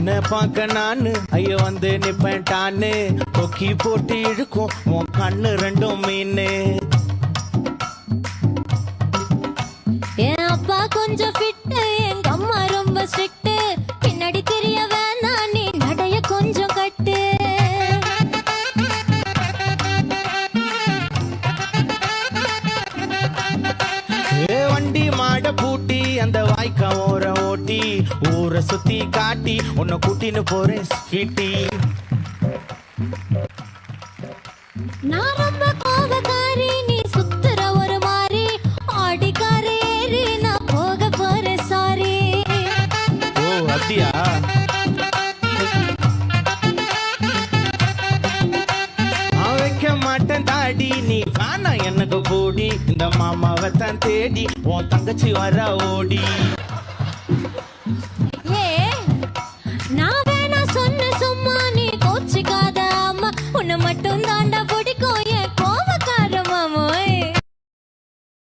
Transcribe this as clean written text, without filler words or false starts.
உன்னை பார்க்க நானு ஐயோ வந்து நிப்பேன்டான்னு கொக்கி போட்டு இழுக்கும் உன் கண்ணு ரெண்டும் மீனு. என் அப்பா கொஞ்சம் ஃபிட்டு, எங்க அம்மா ரொம்ப ஸ்ட்ரிக்ட். பின்னாடி தெரிய வேணாம், நீ நடைய கொஞ்சம் கட்டு. வண்டி மாட பூட்டி அந்த வாய்க்கா ஓர ஓட்டி ஊரை சுத்தி காட்டி உன்னை கூட்டின்னு போறேன் ஸ்வீட்டி. நான் ரொம்ப கோபக்காரி, நீ சுத்துற ஒரு மாதிரி. ஆடிக்கார ஏறி நான் போக போறேன் சாரி. ஓ அப்படியா? வைக்க மாட்டேன் தாடி, நீ வேணா எனக்கு போடி. இந்த மாமாவை தான் தேடி உன் தங்கச்சி வர ஓடி. ஏ நான் வேணா சொன்ன சும்மா, நீ கோச்சிக்காத அம்மா. உன்னை மட்டும் தான்